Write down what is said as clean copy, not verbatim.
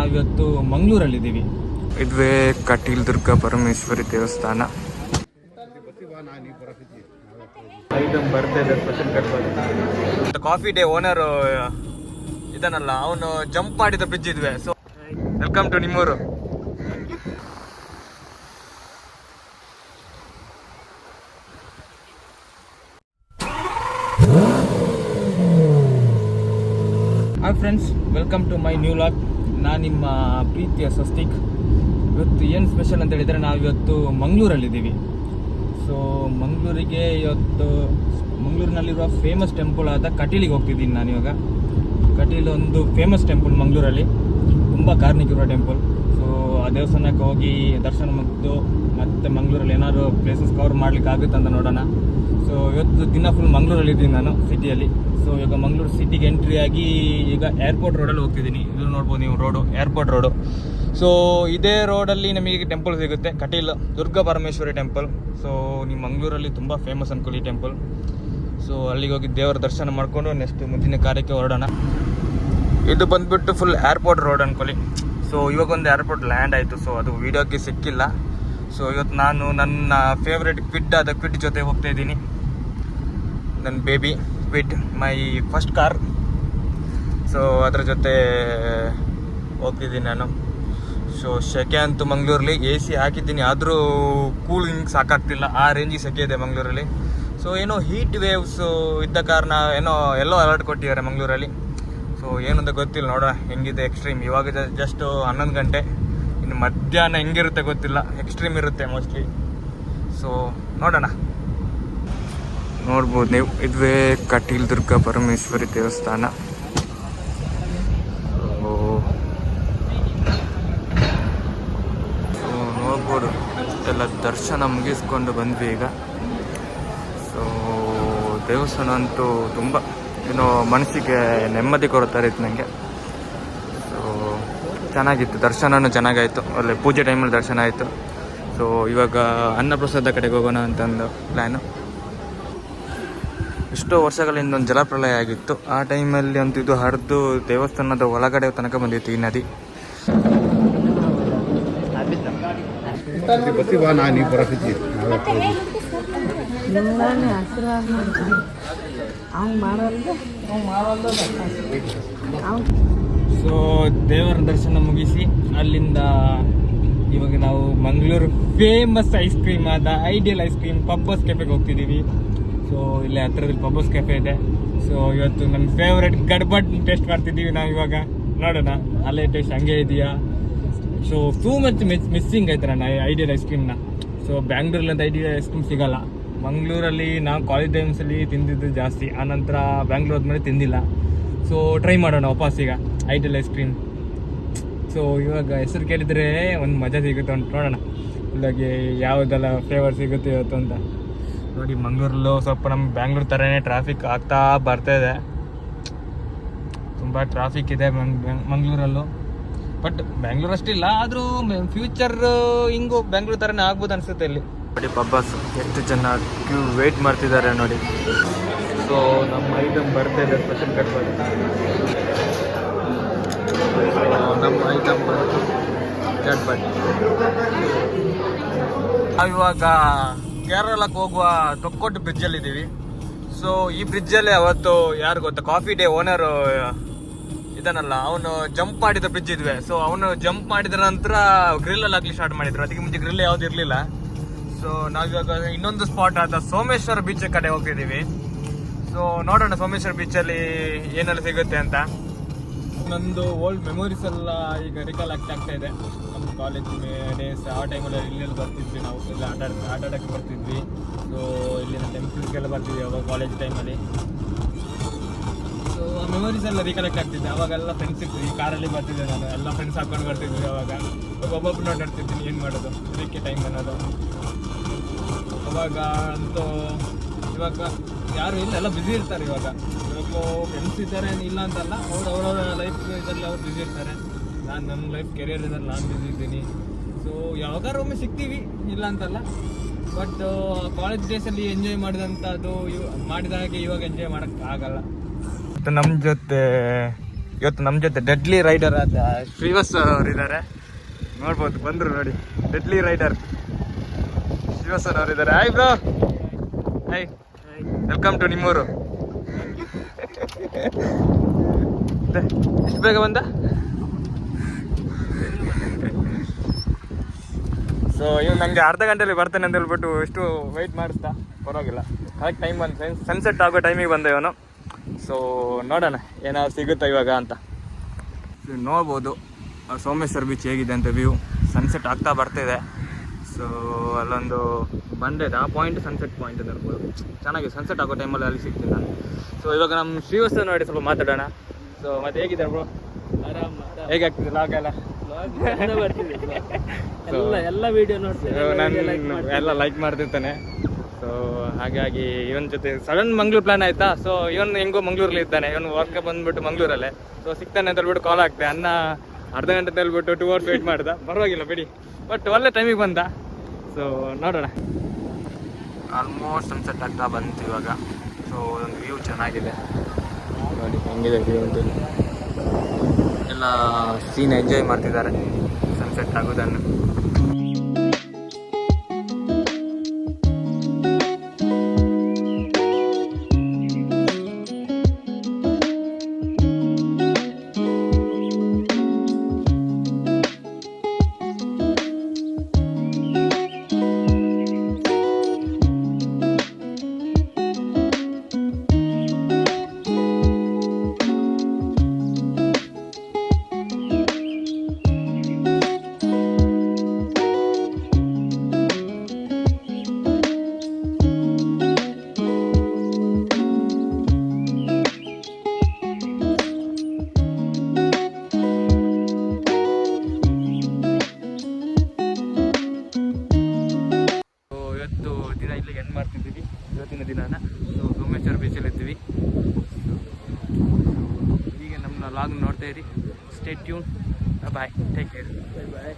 ನಾವಿವತ್ತು ಮಂಗಳೂರಲ್ಲಿದ್ದೀವಿ. ಇದುವೇ ಕಟೀಲ್ ದುರ್ಗಾ ಪರಮೇಶ್ವರಿ ದೇವಸ್ಥಾನ. ಐಟಮ್ ಬರ್ತಾ ಸ್ಪೆಷಲ್ ಕಾಫಿ ಡೇ ಓನರ್ ಇದನ್ನಲ್ಲ, ಅವನು ಜಂಪ್ ಮಾಡಿದ ಬ್ರಿಡ್ಜ್ ಇದ್ವಿ. ಸೊ ವೆಲ್ಕಮ್ ಟು ನಿಮ್ಮೂರು. Hi friends, welcome to my new vlog. ನಾನು ನಿಮ್ಮ ಪ್ರೀತಿಯ ಸ್ವಸ್ತಿಕ್. ಇವತ್ತು ಏನು ಸ್ಪೆಷಲ್ ಅಂತ ಹೇಳಿದರೆ, ನಾವಿವತ್ತು ಮಂಗಳೂರಲ್ಲಿದ್ದೀವಿ. ಸೊ ಮಂಗಳೂರಿಗೆ ಇವತ್ತು ಮಂಗಳೂರಿನಲ್ಲಿರುವ ಫೇಮಸ್ ಟೆಂಪಲ್ ಆದ ಕಟೀಲಿಗೆ ಹೋಗ್ತಿದ್ದೀನಿ ನಾನು ಇವಾಗ. ಕಟೀಲ್ ಒಂದು ಫೇಮಸ್ ಟೆಂಪಲ್ ಮಂಗಳೂರಲ್ಲಿ, ತುಂಬ ಕಾರ್ನಿಕಿರುವ ಟೆಂಪಲ್. ಸೊ ಆ ದೇವಸ್ಥಾನಕ್ಕೆ ಹೋಗಿ ದರ್ಶನ ಮುಗಿದು ಮತ್ತೆ ಮಂಗಳೂರಲ್ಲಿ ಏನಾದ್ರು ಪ್ಲೇಸಸ್ ಕವರ್ ಮಾಡ್ಲಿಕ್ಕೆ ಆಗುತ್ತೆ ಅಂತ ನೋಡೋಣ. ಸೊ ಇವತ್ತು ದಿನ ಫುಲ್ ಮಂಗಳೂರಲ್ಲಿದ್ದೀನಿ ನಾನು, ಸಿಟಿಯಲ್ಲಿ. ಸೊ ಈಗ ಮಂಗಳೂರು ಸಿಟಿಗೆ ಎಂಟ್ರಿ ಆಗಿ ಈಗ ಏರ್ಪೋರ್ಟ್ ರೋಡಲ್ಲಿ ಹೋಗ್ತಿದ್ದೀನಿ. ಇದು ನೋಡ್ಬೋದು ನೀವು, ರೋಡು ಏರ್ಪೋರ್ಟ್ ರೋಡು. ಸೊ ಇದೇ ರೋಡಲ್ಲಿ ನಮಗೆ ಟೆಂಪಲ್ ಸಿಗುತ್ತೆ, ಕಟೀಲ್ ದುರ್ಗಾ ಪರಮೇಶ್ವರಿ ಟೆಂಪಲ್. ಸೊ ನೀವು ಮಂಗಳೂರಲ್ಲಿ ತುಂಬ ಫೇಮಸ್ ಅನ್ಕೊಳ್ಳಿ ಈ ಟೆಂಪಲ್. ಸೊ ಅಲ್ಲಿಗೆ ಹೋಗಿ ದೇವರ ದರ್ಶನ ಮಾಡಿಕೊಂಡು ನೆಕ್ಸ್ಟ್ ಮುಂದಿನ ಕಾರ್ಯಕ್ಕೆ ಹೊರಡೋಣ. ಇದು ಬಂದುಬಿಟ್ಟು ಫುಲ್ ಏರ್ಪೋರ್ಟ್ ರೋಡ್ ಅನ್ಕೊಳ್ಳಿ. ಸೊ ಇವಾಗ ಒಂದು ಏರ್ಪೋರ್ಟ್ ಲ್ಯಾಂಡ್ ಆಯಿತು. ಸೊ ಅದು ವೀಡಿಯೋಕ್ಕೆ ಸಿಕ್ಕಿಲ್ಲ. ಸೊ ಇವತ್ತು ನಾನು ನನ್ನ ಫೇವ್ರೆಟ್ ಕ್ವಿಡ್ ಆದ ಕ್ವಿಡ್ ಜೊತೆ ಹೋಗ್ತಾ ಇದ್ದೀನಿ. ನನ್ನ baby Kwid, my first car. So ಅದರ ಜೊತೆ ಹೋಗ್ತಿದ್ದೀನಿ ನಾನು. ಸೊ ಸೆಕೆ ಅಂತೂ ಮಂಗಳೂರಲ್ಲಿ AC ಹಾಕಿದ್ದೀನಿ, ಆದರೂ ಕೂಲಿಂಗ್ ಸಾಕಾಗ್ತಿಲ್ಲ, ಆ ರೇಂಜಿಗೆ ಸೆಕೆ ಇದೆ ಮಂಗಳೂರಲ್ಲಿ. ಸೊ ಏನೋ ಹೀಟ್ ವೇವ್ಸು ಇದ್ದ ಕಾರಣ ಏನೋ ಎಲ್ಲೋ ಅಲರ್ಟ್ ಕೊಟ್ಟಿದ್ದಾರೆ ಮಂಗಳೂರಲ್ಲಿ. ಸೊ ಏನಂತ ಗೊತ್ತಿಲ್ಲ, ನೋಡೋಣ ಹೆಂಗಿದೆ ಎಕ್ಸ್ಟ್ರೀಮ್. ಇವಾಗ ಜಸ್ಟ್ 11 ಗಂಟೆ, ಇನ್ನು ಮಧ್ಯಾಹ್ನ ಹೆಂಗಿರುತ್ತೆ ಗೊತ್ತಿಲ್ಲ, ಎಕ್ಸ್ಟ್ರೀಮ್ ಇರುತ್ತೆ ಮೋಸ್ಟ್ಲಿ. ಸೊ ನೋಡೋಣ. ನೋಡ್ಬೋದು ನೀವು, ಇದುವೇ ಕಟೀಲ್ ದುರ್ಗಾ ಪರಮೇಶ್ವರಿ ದೇವಸ್ಥಾನ. ನೋಡ್ಬೋದು, ಎಲ್ಲ ದರ್ಶನ ಮುಗಿಸ್ಕೊಂಡು ಬಂದ್ವಿ ಈಗ. ಸೊ ದೇವಸ್ಥಾನ ಅಂತೂ ತುಂಬ ಏನೋ ಮನಸ್ಸಿಗೆ ನೆಮ್ಮದಿ ಕೊಡ್ತಾರೆ ಇತ್ತು ನನಗೆ. ಸೊ ಚೆನ್ನಾಗಿತ್ತು, ದರ್ಶನವೂ ಚೆನ್ನಾಗಾಯಿತು, ಒಳ್ಳೆ ಪೂಜೆ ಟೈಮಲ್ಲಿ ದರ್ಶನ ಆಯಿತು. ಸೊ ಇವಾಗ ಅನ್ನಪ್ರಸಾದ ಕಡೆಗೆ ಹೋಗೋಣ ಅಂತಂದು ಪ್ಲ್ಯಾನು. ಎಷ್ಟೋ ವರ್ಷಗಳಿಂದ ಒಂದು ಜಲಪ್ರಳಯ ಆಗಿತ್ತು, ಆ ಟೈಮಲ್ಲಿ ಅಂತೂ ಇದು ಹರಿದು ದೇವಸ್ಥಾನದ ಒಳಗಡೆ ತನಕ ಬಂದಿತ್ತು ಈ ನದಿ. ಸೊ ದೇವರ ದರ್ಶನ ಮುಗಿಸಿ ಅಲ್ಲಿಂದ ಇವಾಗ ನಾವು ಮಂಗಳೂರು ಫೇಮಸ್ ಐಸ್ ಕ್ರೀಮ್ ಆದ ಐಡಿಯಲ್ ಐಸ್ ಕ್ರೀಮ್ ಪಬ್ಬಸ್ ಕೆಫೆಗೆ ಹೋಗ್ತಿದ್ದೀವಿ. ಸೊ ಇಲ್ಲಿ ಹತ್ರದಲ್ಲಿ ಪಬ್ಬಸ್ ಕೆಫೆ ಇದೆ. ಸೊ ಇವತ್ತು ನನ್ನ ಫೇವ್ರೆಟ್ ಗಡ್ಬಡ್ ಟೇಸ್ಟ್ ಮಾಡ್ತಿದ್ದೀವಿ ನಾವು ಇವಾಗ. ನೋಡೋಣ ಅಲ್ಲೇ ಟೇಸ್ಟ್ ಹಂಗೆ ಇದೆಯಾ. ಸೊ ಟೂ ಮಚ್ ಮಿಸ್ಸಿಂಗ್ ಆಯ್ತು ನನ್ನ ಐಡಿಯಲ್ ಐಸ್ ಕ್ರೀಮ್ನ. ಸೊ ಬ್ಯಾಂಗ್ಳೂರಲ್ಲಿ ಅಂತ ಐಡಿಯಲ್ ಐಸ್ ಕ್ರೀಮ್ ಸಿಗೋಲ್ಲ. ಮಂಗಳೂರಲ್ಲಿ ನಾವು ಕಾಲೇಜ್ ಟೈಮ್ಸಲ್ಲಿ ತಿಂದಿದ್ದು ಜಾಸ್ತಿ, ಆನಂತರ ಬ್ಯಾಂಗ್ಳೂರ್ ಆದಮೇಲೆ ತಿಂದಿಲ್ಲ. ಸೊ ಟ್ರೈ ಮಾಡೋಣ ವಾಪಸ್ ಈಗ ಐಡಿಯಲ್ ಐಸ್ ಕ್ರೀಮ್. ಸೊ ಇವಾಗ ಹೆಸರು ಕೇಳಿದರೆ ಒಂದು ಮಜಾ ಸಿಗುತ್ತೆ ಅಂತ ನೋಡೋಣ, ಇಲ್ಲಾಗಿ ಯಾವುದೆಲ್ಲ ಫ್ಲೇವರ್ ಸಿಗುತ್ತೆ ಇವತ್ತು ಅಂತ. ನೋಡಿ ಮಂಗಳೂರಲ್ಲೂ ಸ್ವಲ್ಪ ನಮ್ಮ ಬ್ಯಾಂಗ್ಳೂರ್ ಥರನೇ ಟ್ರಾಫಿಕ್ ಆಗ್ತಾ ಬರ್ತಾಯಿದೆ. ತುಂಬ ಟ್ರಾಫಿಕ್ ಇದೆ ಮಂಗಳೂರಲ್ಲೂ. ಬಟ್ ಬ್ಯಾಂಗ್ಳೂರ್ ಅಷ್ಟಿಲ್ಲ, ಆದರೂ ಫ್ಯೂಚರ್ ಹಿಂಗೂ ಬ್ಯಾಂಗ್ಳೂರ್ ಥರನೇ ಆಗ್ಬೋದು ಅನಿಸುತ್ತೆ ಇಲ್ಲಿ. ನೋಡಿ ಪಬ್ಬಸ್ ಎಷ್ಟು ಜನ ಕ್ಯೂ ವೇಟ್ ಮಾಡ್ತಿದ್ದಾರೆ ನೋಡಿ. ಸೊ ನಮ್ಮ ಐಟಮ್ ಬರ್ತಾಯಿದೆ, ಸ್ಪೆಷಲ್ ಗಡ್ಬಡ್. ನಮ್ಮ ಐಟಮ್ ಬಂತು ಗಡ್ಬಡ್. ನಾವಿವಾಗ ಕೇರಳಕ್ಕೆ ಹೋಗುವ ತೊಕ್ಕೊಟ್ಟು ಬ್ರಿಡ್ಜಲ್ಲಿದ್ದೀವಿ. ಸೊ ಈ ಬ್ರಿಡ್ಜಲ್ಲೇ ಅವತ್ತು ಯಾರು ಗೊತ್ತಾ, ಕಾಫಿ ಡೇ ಓನರು ಇದನ್ನಲ್ಲ, ಅವನು ಜಂಪ್ ಮಾಡಿದ ಬ್ರಿಡ್ಜ್ ಇದ್ವಿ. ಸೊ ಅವನು ಜಂಪ್ ಮಾಡಿದ ನಂತರ ಗ್ರಿಲ್ಲಲ್ಲಿ ಹಾಕ್ಲಿ ಸ್ಟಾರ್ಟ್ ಮಾಡಿದ್ರು, ಅದಕ್ಕೆ ಮುಂಚೆ ಗ್ರಿಲ್ ಯಾವ್ದು ಇರಲಿಲ್ಲ. ಸೊ ನಾವಿವಾಗ ಇನ್ನೊಂದು ಸ್ಪಾಟ್ ಆದ ಸೋಮೇಶ್ವರ ಬೀಚ್ ಕಡೆ ಹೋಗ್ತಿದ್ದೀವಿ. ಸೊ ನೋಡೋಣ ಸೋಮೇಶ್ವರ ಬೀಚಲ್ಲಿ ಏನೆಲ್ಲ ಸಿಗುತ್ತೆ ಅಂತ. ನಂದು ಓಲ್ಡ್ ಮೆಮೊರೀಸ್ ಎಲ್ಲ ಈಗ ರಿಕಾಲ್ ಆಗ್ತಾ ಇದೆ. ನಮ್ಮ ಕಾಲೇಜ್ ಡೇಸ್, ಆ ಟೈಮಲ್ಲಿ ಇಲ್ಲೆಲ್ಲ ಬರ್ತಿದ್ವಿ ನಾವು, ಎಲ್ಲ ಆಟಾಡೋಕ್ಕೆ ಬರ್ತಿದ್ವಿ. ಸೊ ಇಲ್ಲಿನ ಟೆಂಪಲ್ಸ್ಗೆಲ್ಲ ಬರ್ತಿದ್ವಿ ಅವಾಗ ಕಾಲೇಜ್ ಟೈಮಲ್ಲಿ. ಸೊ ಆ ಮೆಮೊರೀಸ್ ಎಲ್ಲ ರಿಕಲೆಕ್ಟ್ ಆಗ್ತಿದ್ದೆ. ಅವಾಗೆಲ್ಲ ಫ್ರೆಂಡ್ಸ್ ಇದ್ವಿ, ಕಾರಲ್ಲಿ ಬರ್ತಿದ್ದೆ ನಾನು, ಎಲ್ಲ ಫ್ರೆಂಡ್ಸ್ ಹಾಕೊಂಡು ಬರ್ತಿದ್ವಿ. ಅವಾಗ ಒಬ್ಬೊಬ್ಬರು ನೋಡಾಡ್ತಿದ್ದೀನಿ, ಏನು ಮಾಡೋದು ಇದಕ್ಕೆ ಟೈಮ್ ಅನ್ನೋದು. ಅವಾಗ ಅಂತೂ ಇವಾಗ ಯಾರು ಇಲ್ಲ, ಎಲ್ಲ ಬ್ಯುಸಿ ಇರ್ತಾರೆ. ಇವಾಗ ಫ್ರೆಂಡ್ಸ್ ಇದ್ದಾರೆ ಇಲ್ಲ ಅಂತಲ್ಲ, ಅವರವರ ಲೈಫ್ ಇದರಲ್ಲಿ ಅವ್ರು ಬ್ಯುಸಿ ಇರ್ತಾರೆ. ನಾನು ನನ್ನ ಲೈಫ್ ಕೆರಿಯರ್ ಇದ್ರಲ್ಲಿ ನಾನು ಬ್ಯುಸಿ ಇದ್ದೀನಿ. ಸೊ ಯಾವಾಗಾರು ಒಮ್ಮೆ ಸಿಗ್ತೀವಿ, ಇಲ್ಲ ಅಂತಲ್ಲ. ಬಟ್ ಕಾಲೇಜ್ ಡೇಸಲ್ಲಿ ಎಂಜಾಯ್ ಮಾಡಿದಂಥದ್ದು ಮಾಡಿದ ಹಾಗೆ ಇವಾಗ ಎಂಜಾಯ್ ಮಾಡೋಕ್ಕೆ ಆಗಲ್ಲ. ಮತ್ತು ನಮ್ಮ ಜೊತೆ ಇವತ್ತು ನಮ್ಮ ಜೊತೆ ಡೆಡ್ಲಿ ರೈಡರ್ ಆದ ಶ್ರೀವತ್ಸ ಅವರು ಇದ್ದಾರೆ, ನೋಡ್ಬೋದು ಬಂದರು ನೋಡಿ. ಡೆಡ್ಲಿ ರೈಡರ್ ಶ್ರೀವತ್ಸ ಅವರು ಇದ್ದಾರೆ. Hi bro. Hi, welcome to ನಿಮ್ಮೂರು. ಎಷ್ಟು ಬೇಗ ಬಂದ? ಸೊ ಇವ್ನು ನನಗೆ ಅರ್ಧ ಗಂಟೆಯಲ್ಲಿ ಬರ್ತೇನೆ ಅಂತ ಹೇಳ್ಬಿಟ್ಟು ಎಷ್ಟು ವೆಯ್ಟ್ ಮಾಡಿಸ್ತಾ, ಪರವಾಗಿಲ್ಲ ಕರೆಕ್ಟ್ ಟೈಮ್ ಬಂದು ಸನ್ಸೆಟ್ ಆಗೋ ಟೈಮಿಗೆ ಬಂದ ಇವನು. ಸೊ ನೋಡೋಣ ಏನಾದ್ರು ಸಿಗುತ್ತಾ ಇವಾಗ ಅಂತ. ನೋಡ್ಬೋದು ಸೋಮೇಶ್ವರ ಬೀಚ್ ಹೇಗಿದೆ ಅಂತ ವ್ಯೂ. ಸನ್ಸೆಟ್ ಆಗ್ತಾ ಬರ್ತಿದೆ. ಸೊ ಅಲ್ಲೊಂದು ಬಂದಿದೆ, ಆ ಪಾಯಿಂಟ್ ಸನ್ಸೆಟ್ ಪಾಯಿಂಟ್ ಅಂತ ಹೇಳ್ಬೋದು. ಚೆನ್ನಾಗಿದೆ, ಸನ್ಸೆಟ್ ಆಗೋ ಟೈಮಲ್ಲಿ ಅಲ್ಲಿ ಸಿಗ್ತೀನಿ ನಾನು. ಸೊ ಇವಾಗ ನಮ್ಮ ಶ್ರೀವತ್ಸ ನೋಡಿ ಸ್ವಲ್ಪ ಮಾತಾಡೋಣ. ಸೊ ಮತ್ತೆ ಹೇಗಿದೆ ಬ್ರೋ? ಆರಾಮ ಹೇಗೆ ಆಗ್ತಿದೆ ಲಾಗ್ ಎಲ್ಲ? ಎಲ್ಲ ವಿಡಿಯೋ ನೋಡ್ತೀನಿ, ನಾನು ಎಲ್ಲ ಲೈಕ್ ಮಾಡ್ತಿರ್ತಾನೆ. ಸೊ ಹಾಗಾಗಿ ಇವನ್ ಜೊತೆ ಸಡನ್ ಮಂಗ್ಳೂರ್ ಪ್ಲಾನ್ ಆಯ್ತಾ. ಸೊ ಇವನ್ ಹೆಂಗೋ ಮಂಗ್ಳೂರಲ್ಲಿ ಇದ್ದಾನೆ, ಇವನು ವರ್ಕ್ ಬಂದ್ಬಿಟ್ಟು ಮಂಗ್ಳೂರಲ್ಲೇ. ಸೊ ಸಿಗ್ತಾನೆ ಅಂತ ಹೇಳ್ಬಿಟ್ಟು ಕಾಲ್ ಆಗ್ತದೆ. ಅನ್ನ ಅರ್ಧ ಗಂಟೆ ಅಂತ ಹೇಳ್ಬಿಟ್ಟು 2 hours ವೇಟ್ ಮಾಡ್ದ. ಪರವಾಗಿಲ್ಲ ಬಿಡಿ, ಬಟ್ ಒಳ್ಳೆ ಟೈಮಿಗೆ ಬಂದ. ಸೊ ನೋಡೋಣ. ಆಲ್ಮೋಸ್ಟ್ ಸನ್ಸೆಟ್ ಆಗ್ತಾ ಬಂತು ಇವಾಗ. ಸೊ ಒಂದು ವ್ಯೂ ಚೆನ್ನಾಗಿದೆ ನೋಡಿ, ಹೆಂಗಿದೆ ವ್ಯೂ ಅಂತ. ಎಲ್ಲ ಸೀನ್ ಎಂಜಾಯ್ ಮಾಡ್ತಿದ್ದಾರೆ ಸನ್ಸೆಟ್ ಆಗೋದನ್ನು. ಇಲ್ಲಿಗೆ ಎಂಡ್ ಮಾಡ್ತಿದ್ದೀವಿ ಇವತ್ತಿನ ದಿನಾನ. ಸೊ ಸೋಮೇಶ್ವರ ಬೀಚಲ್ಲಿ ಇರ್ತೀವಿ. ಹೀಗೆ ನಮ್ಮ ಲಾಗ್ ನೋಡ್ತಾ ಇರಿ. Stay tune. Bye, take care. ಬಾಯ್.